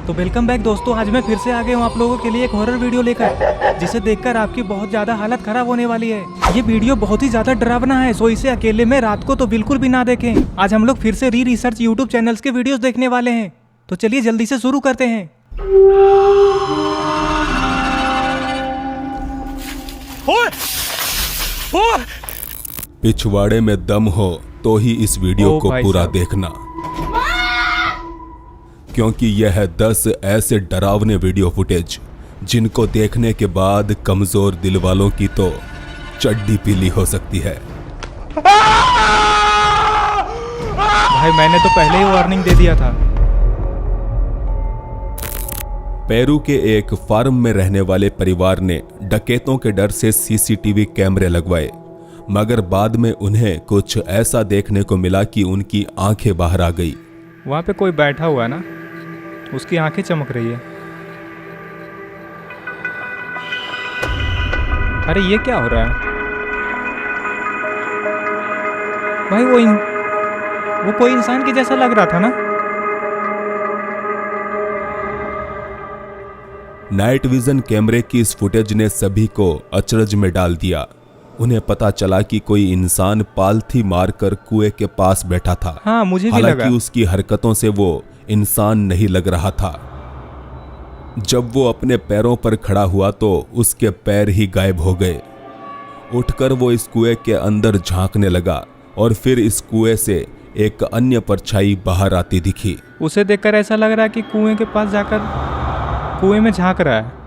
तो welcome back दोस्तों, आज मैं फिर से आ गया हूँ आप लोगों के लिए एक हॉरर वीडियो लेकर, जिसे देखकर आपकी बहुत ज्यादा हालत खराब होने वाली है। ये वीडियो बहुत ही ज्यादा डरावना है, सो इसे अकेले में रात को तो बिल्कुल भी ना देखें। आज हम लोग फिर से रिसर्च यूट्यूब चैनल्स के वीडियोस देखने वाले हैं, तो चलिए जल्दी से शुरू करते हैं। पिछवाड़े में दम हो तो ही इस वीडियो को पूरा देखना, क्योंकि यह है 10 ऐसे डरावने वीडियो फुटेज जिनको देखने के बाद कमजोर दिल वालों की तो चड्डी पीली हो सकती है। भाई मैंने तो पहले ही वार्निंग दे दिया था। पेरू के एक फार्म में रहने वाले परिवार ने डकैतों के डर से सीसीटीवी कैमरे लगवाए, मगर बाद में उन्हें कुछ ऐसा देखने को मिला कि उनकी आंखें बाहर आ गई। वहाँ पे कोई बैठा हुआ है ना, उसकी आंखें चमक रही है। अरे ये क्या हो रहा है भाई? वो कोई इंसान के जैसा लग रहा था ना। नाइट विजन कैमरे की इस फुटेज ने सभी को अचरज में डाल दिया। उन्हें पता चला कि कोई इंसान पालथी मारकर कुएं के पास बैठा था। हाँ, मुझे भी लगा। हालांकि उसकी हरकतों से वो इंसान नहीं लग रहा था। जब वो अपने पैरों पर खड़ा हुआ तो उसके पैर ही गायब हो गए। उठकर वो इस कुएं के अंदर झांकने लगा और फिर इस कुएं से एक अन्य परछाई बाहर आती दिखी। उसे देखकर ऐसा लग रहा है कि कुएं के पास जाकर कुएं में झांक रहा है।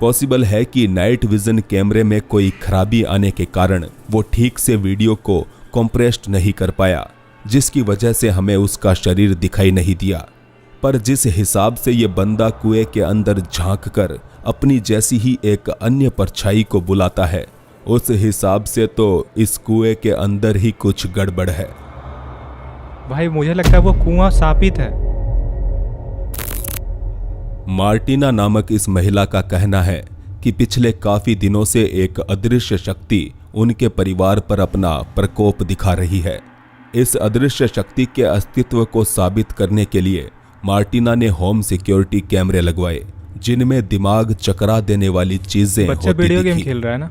पॉसिबल है कि नाइट विजन कैमरे में कोई खराबी आने के कारण वो ठीक से वीडियो को कंप्रेस्ड नहीं कर पाया, जिसकी वजह से हमें उसका शरीर दिखाई नहीं दिया। पर जिस हिसाब से ये बंदा कुएं के अंदर झांककर अपनी जैसी ही एक अन्य परछाई को बुलाता है, उस हिसाब से तो इस कुएं के अंदर ही कुछ गड़बड़ है। भाई मुझे लगता है वो कुआं शापित है। मार्टिना नामक इस महिला का कहना है कि पिछले काफी दिनों से एक अदृश्य शक्ति उनके परिवार पर अपना प्रकोप दिखा रही है। इस अदृश्य शक्ति के अस्तित्व को साबित करने के लिए मार्टिना ने होम सिक्योरिटी कैमरे लगवाए, जिनमें दिमाग चकरा देने वाली चीजें होती दिखी। वीडियो गेम खेल रहा है ना।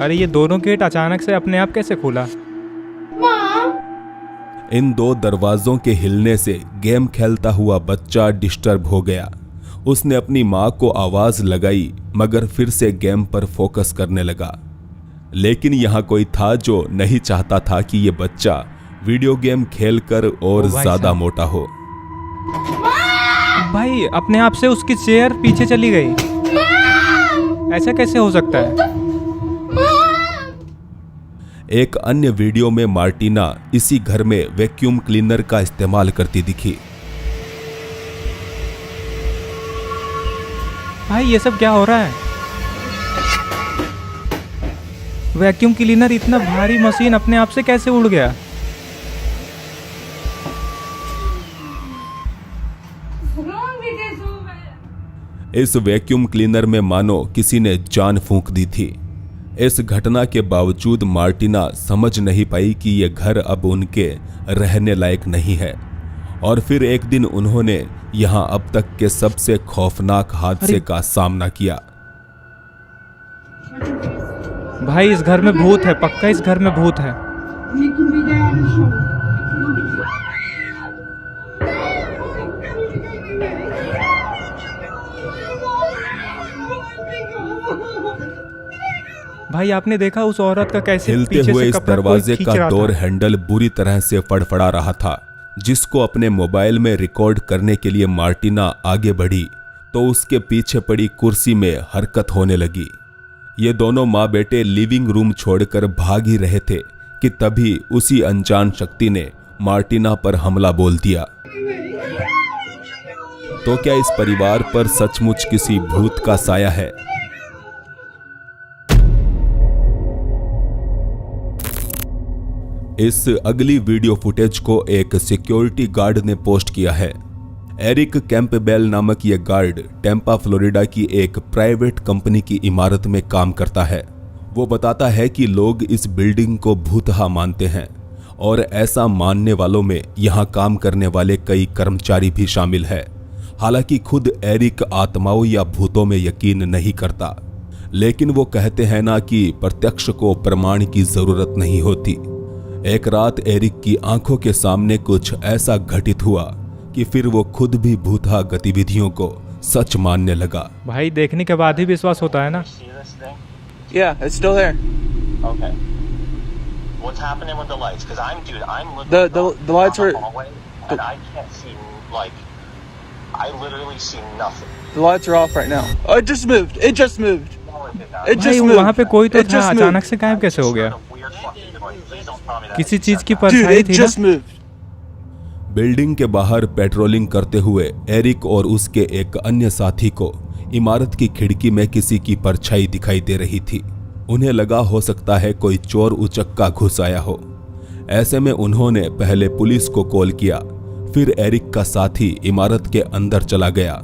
अरे ये दोनों गेट अचानक से अपने आप कैसे खुला? इन दो दरवाजों के हिलने से गेम खेलता हुआ बच्चा डिस्टर्ब हो गया। उसने अपनी मां को आवाज लगाई, मगर फिर से गेम पर फोकस करने लगा। लेकिन यहाँ कोई था जो नहीं चाहता था कि ये बच्चा वीडियो गेम खेलकर और ज्यादा मोटा हो। भाई अपने आप से उसकी चेयर पीछे चली गई। ऐसा कैसे हो सकता है? एक अन्य वीडियो में मार्टिना इसी घर में वैक्यूम क्लीनर का इस्तेमाल करती दिखी। भाई ये सब क्या हो रहा है? वैक्यूम क्लीनर इतना भारी मशीन अपने आप से कैसे उड़ गया? इस वैक्यूम क्लीनर में मानो किसी ने जान फूंक दी थी। इस घटना के बावजूद मार्टिना समझ नहीं पाई कि यह घर अब उनके रहने लायक नहीं है। और फिर एक दिन उन्होंने यहां अब तक के सबसे खौफनाक हादसे का सामना किया। भाई इस घर में भूत है, पक्का इस घर में भूत है। भाई आपने देखा उस औरत का कैसे हिलते हुए इस दरवाजे का डोर हैंडल बुरी तरह से फड़फड़ा रहा था, जिसको अपने मोबाइल में रिकॉर्ड करने के लिए मार्टिना आगे बढ़ी तो उसके पीछे पड़ी कुर्सी में हरकत होने लगी। ये दोनों माँ बेटे लिविंग रूम छोड़कर भाग ही रहे थे कि तभी उसी अनजान शक्ति ने मार्टिना पर हमला बोल दिया। तो क्या इस परिवार पर सचमुच किसी भूत का साया है? इस अगली वीडियो फुटेज को एक सिक्योरिटी गार्ड ने पोस्ट किया है। एरिक कैंपबेल नामक यह गार्ड टेम्पा फ्लोरिडा की एक प्राइवेट कंपनी की इमारत में काम करता है। वो बताता है कि लोग इस बिल्डिंग को भूतहा मानते हैं और ऐसा मानने वालों में यहाँ काम करने वाले कई कर्मचारी भी शामिल है। हालांकि खुद एरिक आत्माओं या भूतों में यकीन नहीं करता, लेकिन वो कहते हैं ना कि प्रत्यक्ष को प्रमाण की जरूरत नहीं होती। एक रात एरिक की आंखों के सामने कुछ ऐसा घटित हुआ कि फिर वो खुद भी भूता गतिविधियों को सच मानने लगा। भाई देखने के बाद ही विश्वास होता है ना। Yeah, it's still there. Okay. What's happening with the lights? Because I'm literally The lights down are the hallway, and I can't see, like, I literally see nothing. the lights are off right now. Oh, it just moved. It just moved. No, it did not. It भाई just moved. वहाँ पे कोई तो It था, just moved. अचानक से गायब कैसे हो गया? Just heard a weird fucking noise. Please don't tell me that. किसी He चीज said की that. Dude, परछाई it थी just ना। moved. बिल्डिंग के बाहर पेट्रोलिंग करते हुए एरिक और उसके एक अन्य साथी को इमारत की खिड़की में किसी की परछाई दिखाई दे रही थी। उन्हें लगा हो सकता है कोई चोर उचक्का घुस आया हो। ऐसे में उन्होंने पहले पुलिस को कॉल किया, फिर एरिक का साथी इमारत के अंदर चला गया।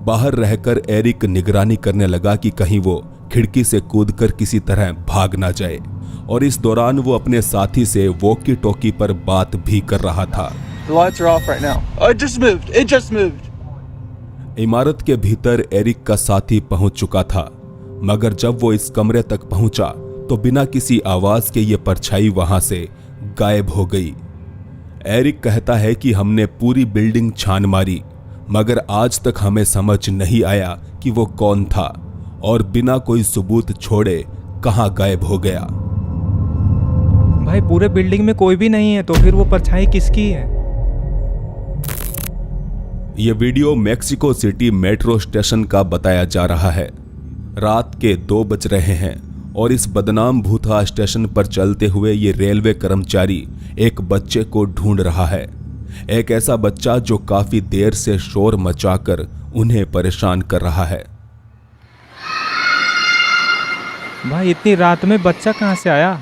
बाहर रहकर एरिक निगरानी करने लगा कि कहीं वो खिड़की से कूदकर किसी तरह भाग ना जाए, और इस दौरान वो अपने साथी से वॉकी टॉकी पर बात भी कर रहा था। The lights are off right now. Oh, it just moved. It just moved. इमारत के भीतर एरिक का साथी पहुंच चुका था, मगर जब वो इस कमरे तक पहुंचा तो बिना किसी आवाज के ये परछाई वहां से गायब हो गई। एरिक कहता है कि हमने पूरी बिल्डिंग छान मारी, मगर आज तक हमें समझ नहीं आया कि वो कौन था और बिना कोई सबूत छोड़े कहां गायब हो गया। भाई पूरे बिल्डिंग में कोई भी नहीं है, तो फिर वो परछाई किसकी है? ये video Mexico city metro station का बताया जा रहा है। रात के 2 बज रहे हैं और इस बदनाम भूता स्टेशन पर चलते हुए ये रेलवे कर्मचारी एक बच्चे को ढूंढ रहा है। एक ऐसा बच्चा जो काफी देर से शोर मचाकर उन्हें परेशान कर रहा है। भाई इतनी रात में बच्चा कहाँ से आया?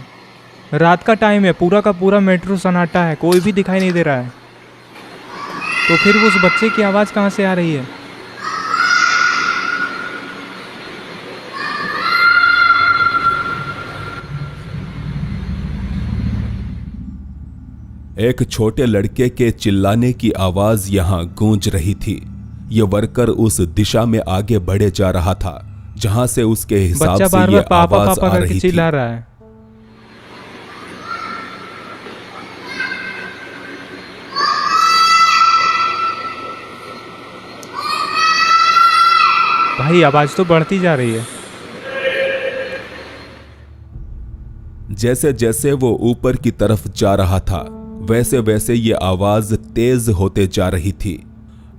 रात का टाइम है, पूरा का पूरा मेट्रो सन्नाटा है, कोई भी दिखाई नहीं दे रहा है। तो फिर उस बच्चे की आवाज़ कहाँ से आ रही है? एक छोटे लड़के के चिल्लाने की आवाज यहां गूंज रही थी। ये वर्कर उस दिशा में आगे बढ़े जा रहा था जहां से उसके हिसाब बच्चा से बार ये बार पापा आवाज पापा आ करके रही थी। चिल्ला रहा है। भाई आवाज तो बढ़ती जा रही है। जैसे जैसे वो ऊपर की तरफ जा रहा था वैसे वैसे ये आवाज तेज होते जा रही थी।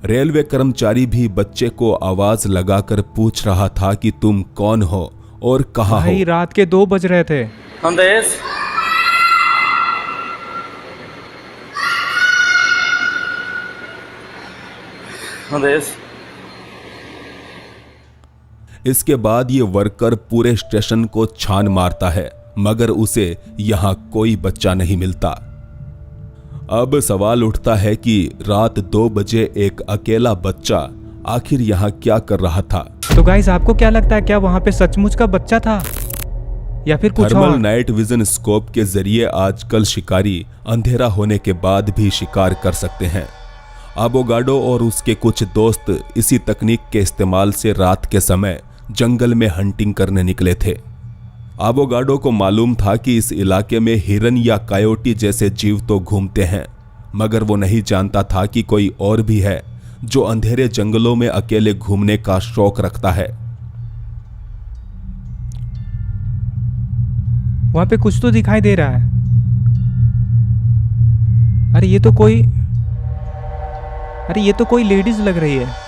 रेलवे कर्मचारी भी बच्चे को आवाज लगाकर पूछ रहा था कि तुम कौन हो और कहाँ भाई हो। रात के 2 बज रहे थे। Andrés? Andrés? इसके बाद ये वर्कर पूरे स्टेशन को छान मारता है, मगर उसे यहाँ कोई बच्चा नहीं मिलता। अब सवाल उठता है कि रात 2 बजे एक अकेला बच्चा आखिर यहाँ क्या कर रहा था। तो गाइस आपको क्या लगता है, क्या वहाँ पे सचमुच का बच्चा था या फिर कुछ थर्मल और? नाइट विजन स्कोप के जरिए आजकल शिकारी अंधेरा होने के बाद भी शिकार कर सकते हैं। अबोगाडो और उसके कुछ दोस्त इसी तकनीक के इस्तेमाल से रात के समय जंगल में हंटिंग करने निकले थे। अबोगाडो को मालूम था कि इस इलाके में हिरन या कायोटी जैसे जीव तो घूमते हैं, मगर वो नहीं जानता था कि कोई और भी है जो अंधेरे जंगलों में अकेले घूमने का शौक रखता है। वहां पे कुछ तो दिखाई दे रहा है। अरे ये तो कोई लेडीज लग रही है,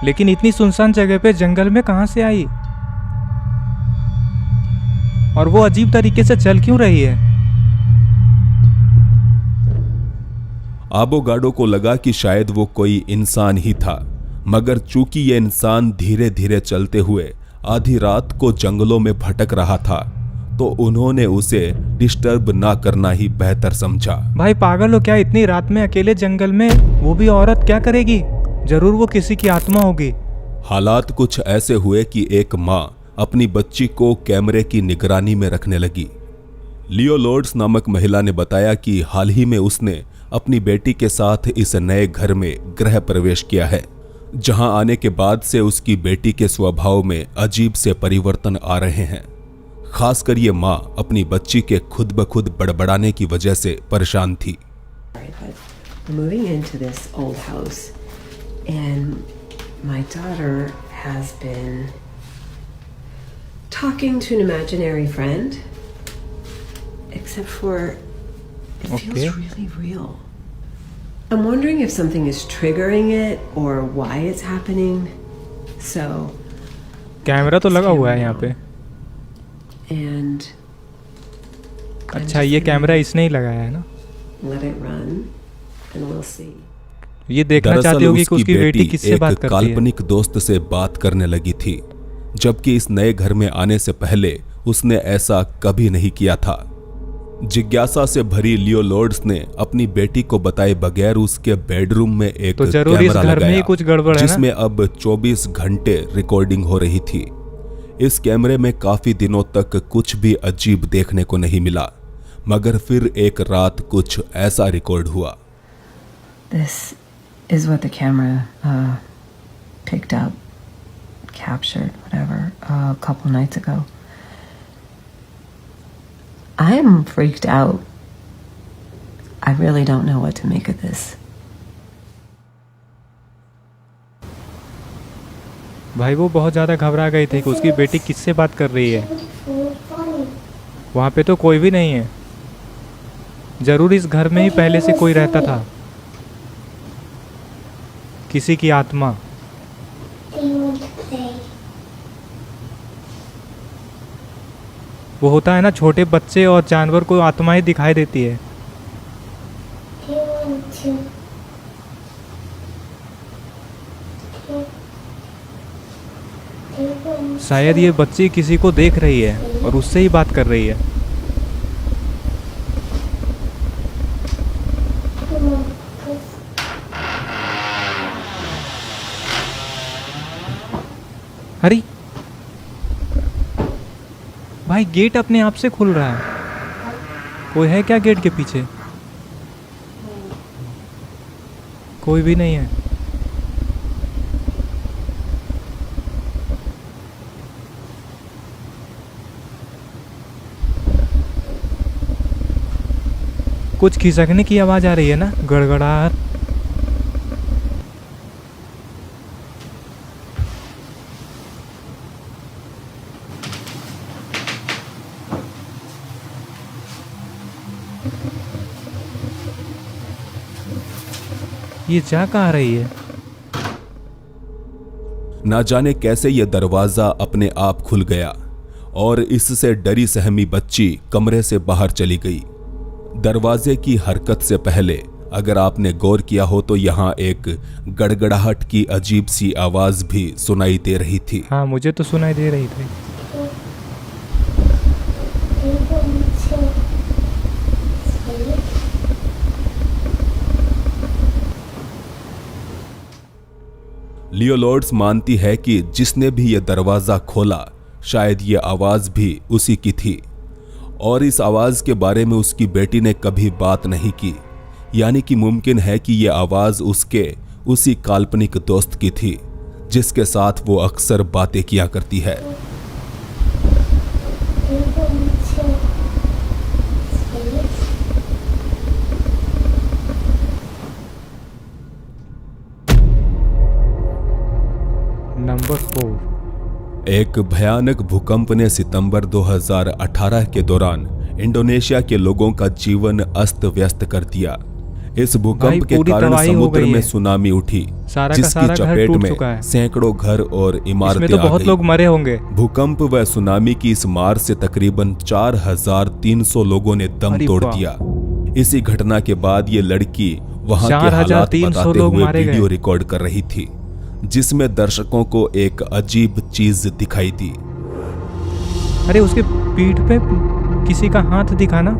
लेकिन इतनी सुनसान जगह पे जंगल में कहां से आई? और वो अजीब तरीके से चल क्यों रही है? आबोगाडो को लगा कि शायद वो कोई इंसान ही था, मगर चूंकि ये इंसान धीरे धीरे चलते हुए आधी रात को जंगलों में भटक रहा था, तो उन्होंने उसे डिस्टर्ब ना करना ही बेहतर समझा। भाई पागल हो क्या? इतनी रात में अकेले जंगल में, वो भी औरत, क्या करेगी? जरूर वो किसी की आत्मा होगी। हालात कुछ ऐसे हुए कि एक माँ अपनी बच्ची को कैमरे की निगरानी में रखने लगी। लियो लॉर्ड्स नामक महिला ने बताया कि हाल ही में उसने अपनी बेटी के साथ इस नए घर में गृह प्रवेश किया है, जहां आने के बाद से उसकी बेटी के स्वभाव में अजीब से परिवर्तन आ रहे हैं। खासकर ये माँ अपनी बच्ची के खुद ब खुद बड़बड़ाने की वजह से परेशान थी। Moving into this old house, and my daughter has been talking to an imaginary friend, except for it feels really real. I'm wondering if something is triggering it or why it's happening. So camera तो लगा हुआ है यहाँ पे। and अच्छा, ये camera इसने ही लगाया है ना। let it run and we'll see. ये देखना चाहती दरअसल होगी कि उसकी बेटी किससे एक बात करती है। काल्पनिक दोस्त से बात करने लगी थी, जबकि इस नए घर में आने से पहले उसने ऐसा कभी नहीं किया था। जिज्ञासा से भरी लियो लॉर्ड्स ने अपनी बेटी को बताए बगैर उसके बेडरूम में एक तो जरूर इस कैमरा घर में ही कुछ गड़बड़ है ना? जिसमें अब 24 घंटे रिकॉर्डिंग हो रही थी। इस कैमरे में काफी दिनों तक कुछ भी अजीब देखने को नहीं मिला, मगर फिर एक रात कुछ ऐसा रिकॉर्ड हुआ। This is what the camera picked up, captured, whatever, a couple nights ago. I am freaked out. I really don't know what to make of this. भाई वो बहुत ज़्यादा घबरा गई थी कि उसकी बेटी किससे बात कर रही है। वहाँ पे तो कोई भी नहीं है। जरूर इस घर में ही पहले से कोई रहता था, किसी की आत्मा। वो होता है ना, छोटे बच्चे और जानवर को आत्माएं दिखाई देती है। शायद ये बच्ची किसी को देख रही है और उससे ही बात कर रही है। अरे भाई, गेट अपने आप से खुल रहा है। कोई है क्या गेट के पीछे? कोई भी नहीं है। कुछ खिसकने की आवाज आ रही है ना, गड़गड़ाहट। ये जा कहाँ रही है? ना जाने कैसे यह दरवाजा अपने आप खुल गया और इससे डरी सहमी बच्ची कमरे से बाहर चली गई। दरवाजे की हरकत से पहले अगर आपने गौर किया हो तो यहाँ एक गड़गड़ाहट की अजीब सी आवाज भी सुनाई दे रही थी। हाँ, मुझे तो सुनाई दे रही थी। लियो लॉर्ड्स मानती है कि जिसने भी यह दरवाजा खोला शायद ये आवाज भी उसी की थी और इस आवाज के बारे में उसकी बेटी ने कभी बात नहीं की, यानी कि मुमकिन है कि यह आवाज उसके उसी काल्पनिक दोस्त की थी जिसके साथ वो अक्सर बातें किया करती है। नंबर 4। एक भयानक भूकंप ने सितंबर 2018 के दौरान इंडोनेशिया के लोगों का जीवन अस्त व्यस्त कर दिया। इस भूकंप के कारण समुद्र में सुनामी उठी, जिसकी चपेट में सैकड़ों घर और इमारतें तो बहुत लोग मरे होंगे। भूकंप व सुनामी की इस मार से तकरीबन 4300 लोगों ने दम तोड़ दिया। इसी घटना के बाद ये लड़की वहां के हालात बताते हुए वीडियो रिकॉर्ड कर रही थी, जिसमें दर्शकों को एक अजीब चीज दिखाई दी। अरे उसके पीठ पे किसी का हाथ दिखाना।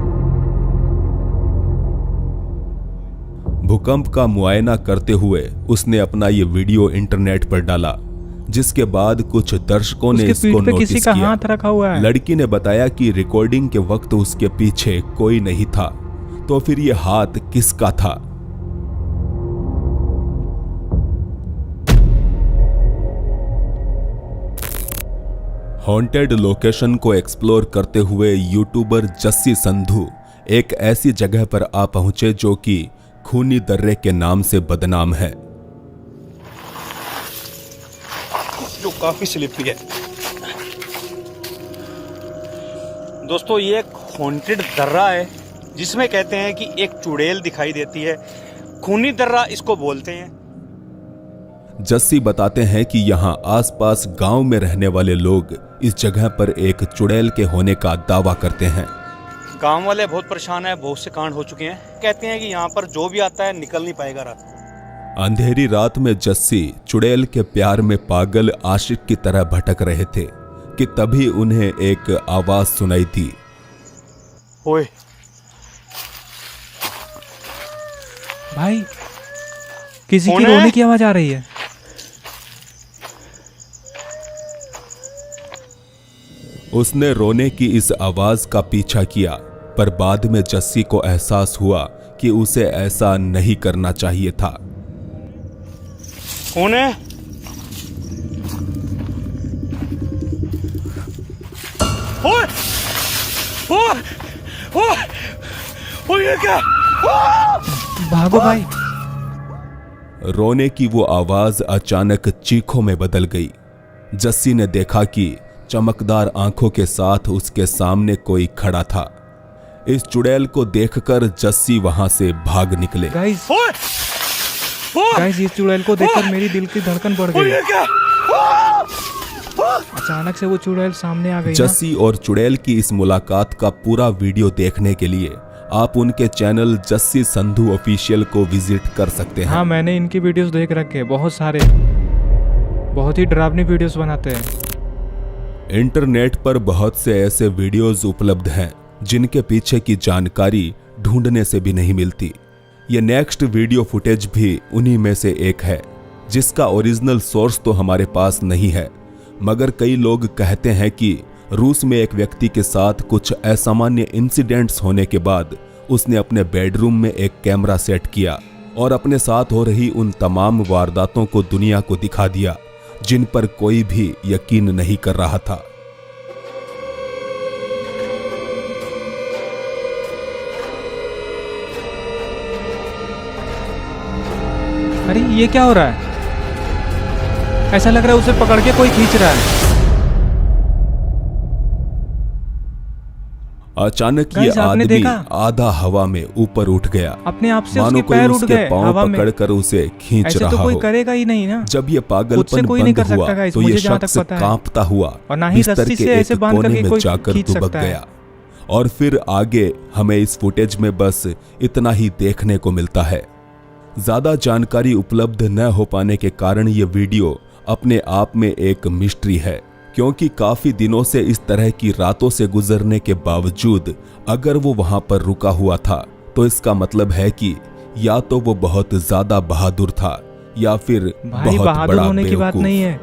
भूकंप का मुआयना करते हुए उसने अपना ये वीडियो इंटरनेट पर डाला, जिसके बाद कुछ दर्शकों ने उसके इसको पीठ पे नोटिस किसी का किया। हाथ रखा हुआ है। लड़की ने बताया कि रिकॉर्डिंग के वक्त उसके पीछे कोई नहीं था, तो फिर ये हाथ किसका था? हॉन्टेड लोकेशन को एक्सप्लोर करते हुए यूट्यूबर जस्सी संधू एक ऐसी जगह पर आ पहुंचे जो कि खूनी दर्रे के नाम से बदनाम है। जो काफी स्लिपी है। दोस्तों ये एक हॉन्टेड दर्रा है जिसमें कहते हैं कि एक चुड़ैल दिखाई देती है। खूनी दर्रा इसको बोलते हैं। जस्सी बताते हैं कि यहाँ आसपास गांव में रहने वाले लोग इस जगह पर एक चुड़ैल के होने का दावा करते हैं। गांव वाले बहुत परेशान है, बहुत से कांड हो चुके हैं। कहते हैं कि यहाँ पर जो भी आता है निकल नहीं पाएगा रात को। अंधेरी रात में जस्सी चुड़ैल के प्यार में पागल आशिक की तरह भटक रहे थे कि तभी उन्हें एक आवाज सुनाई दी। ओए भाई किसी की कौन है? रोने की आवाज आ रही है। उसने रोने की इस आवाज का पीछा किया, पर बाद में जस्सी को एहसास हुआ कि उसे ऐसा नहीं करना चाहिए था। कौन है? ओए ओए ओए ओए ये क्या? भागो भाई। रोने की वो आवाज अचानक चीखों में बदल गई। जस्सी ने देखा कि चमकदार आंखों के साथ उसके सामने कोई खड़ा था। इस चुड़ैल को देखकर जस्सी वहां से भाग निकले। गाइस ओए ओए गाइस इस चुड़ैल को देखकर मेरी दिल की धड़कन बढ़ ओए गई। ये क्या? अचानक से वो चुड़ैल सामने आ गई ना। जस्सी और चुड़ैल की इस मुलाकात का पूरा वीडियो देखने के लिए आप उनके चैनल जस्सी संधू ऑफिशियल को विजिट कर सकते हैं। हाँ मैंने इनकी वीडियोस देख रखे हैं, बहुत सारे, बहुत ही डरावनी वीडियोस बनाते हैं। इंटरनेट पर बहुत से ऐसे वीडियोस उपलब्ध हैं जिनके पीछे की जानकारी ढूंढने से भी नहीं मिलती। ये नेक्स्ट वीडियो फुटेज भी उन्हीं में से एक है, जिसका ओरिजिनल सोर्स तो हमारे पास नहीं है, मगर कई लोग कहते हैं कि रूस में एक व्यक्ति के साथ कुछ असामान्य इंसिडेंट्स होने के बाद उसने अपने बेडरूम में एक कैमरा सेट किया और अपने साथ हो रही उन तमाम वारदातों को दुनिया को दिखा दिया जिन पर कोई भी यकीन नहीं कर रहा था। अरे ये क्या हो रहा है? ऐसा लग रहा है उसे पकड़ के कोई खींच रहा है। अचानक ये गाइस, आपने आदमी देखा? आधा हवा में ऊपर उठ गया, अपने आप से मानो उसके कोई पैर उठ उसके गए पांव हवा में। पकड़कर उसे खींच ऐसे रहा तो कोई हो। करेगा ही नहीं ना। जब ये खुद से पागलपन कोई नहीं बंद कर सकता हुआ गाइस, तो ये मुझे जहाँ तक शख्स पता है। कांपता हुआ और ना ही बिस्तर रस्सी के से ऐसे एक बांध कोने करके में कोई जाकर खींच दुबक सकता है। गया। और फिर आगे हमें इस फुटेज में बस इतना ही देखने को मिलता है। ज्यादा जानकारी उपलब्ध न हो पाने के कारण ये वीडियो अपने आप में एक मिस्ट्री है, क्योंकि काफी दिनों से इस तरह की रातों से गुजरने के बावजूद अगर वो वहां पर रुका हुआ था तो इसका मतलब है कि या तो वो बहुत ज्यादा बहादुर था या फिर भाई बहुत बहादुर बड़ा होने की बात बेवकूफ। नहीं है।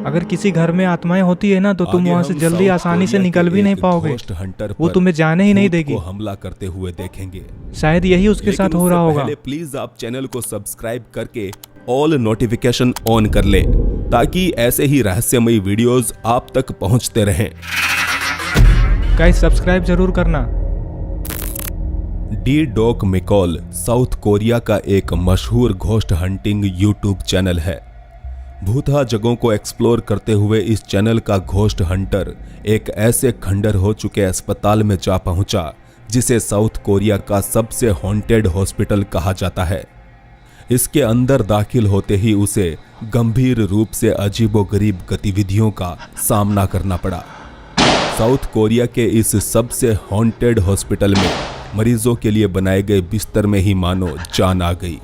अगर किसी घर में आत्माएं होती है ना तो तुम आगे वहां से हम जल्दी साउथ आसानी से कोरिया निकल के भी नहीं एक पाओगे। घोस्ट हंटर वो पर तुम्हें जाने ही नहीं भूत देगी। को हमला करते हुए देखेंगे। शायद यही उसके साथ हो रहा होगा। प्लीज आप चैनल को सब्सक्राइब करके ऑल नोटिफिकेशन ऑन कर ले, ताकि ऐसे ही रहस्यमयी वीडियोस आप तक पहुंचते रहें। गाइस सब्सक्राइब जरूर करना। डी डॉक मिकॉल साउथ कोरिया का एक मशहूर घोस्ट हंटिंग यूट्यूब चैनल है। भूतहा जगहों को एक्सप्लोर करते हुए इस चैनल का घोस्ट हंटर एक ऐसे खंडर हो चुके अस्पताल में जा पहुंचा जिसे साउथ कोरिया का सबसे हॉन्टेड हॉस्पिटल कहा जाता है। इसके अंदर दाखिल होते ही उसे गंभीर रूप से अजीबोगरीब गतिविधियों का सामना करना पड़ा। साउथ कोरिया के इस सबसे हॉन्टेड हॉस्पिटल में मरीजों के लिए बनाए गए बिस्तर में ही मानो जान आ गई।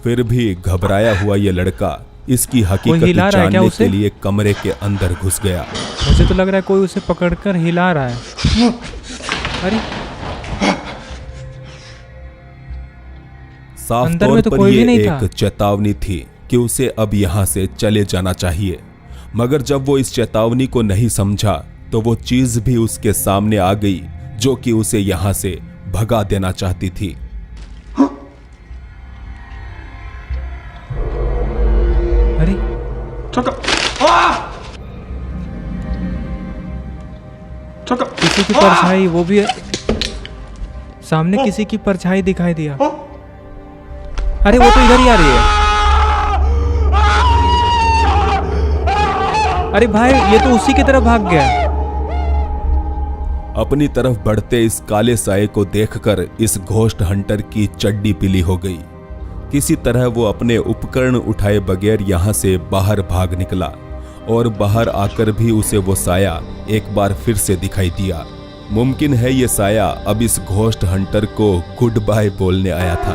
फिर भी घबराया हुआ ये लड़का इसकी हकीकत हिला रहा है क्या जानने उसे? के लिए कमरे के अंदर घुस गया। मुझे तो लग रहा है कोई उसे पकड़कर हिला रहा है। अरे साफ अंदर तौर में तो पर कोई भी ये नहीं एक था। चेतावनी थी कि उसे अब यहाँ से चले जाना चाहिए, मगर जब वो इस चेतावनी को नहीं समझा तो वो चीज भी उसके सामने आ गई जो कि उसे यहां से भगा देना चाहती थी। अरे किसी की परछाई, वो भी सामने किसी की परछाई दिखाई दिया। अरे वो तो इधर ही आ रही है। अरे भाई ये तो उसी की तरफ भाग गया। अपनी तरफ बढ़ते इस काले साये को देखकर इस घोस्ट हंटर की चड्डी पीली हो गई। किसी तरह वो अपने उपकरण उठाए बगैर यहां से बाहर भाग निकला और बाहर आकर भी उसे वो साया एक बार फिर से दिखाई दिया। मुमकिन है ये साया अब इस घोस्ट हंटर को गुड बाय बोलने आया था।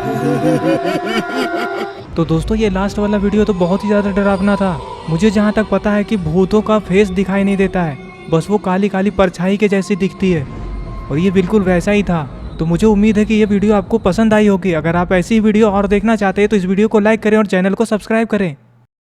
तो दोस्तों ये लास्ट वाला वीडियो तो बहुत ही ज़्यादा डरावना था। मुझे जहाँ तक पता है कि भूतों का फेस दिखाई नहीं देता है, बस वो काली काली परछाई के जैसी दिखती है, और ये बिल्कुल वैसा ही था। तो मुझे उम्मीद है कि ये वीडियो आपको पसंद आई होगी। अगर आप ऐसी वीडियो और देखना चाहते हैं तो इस वीडियो को लाइक करें और चैनल को सब्सक्राइब करें।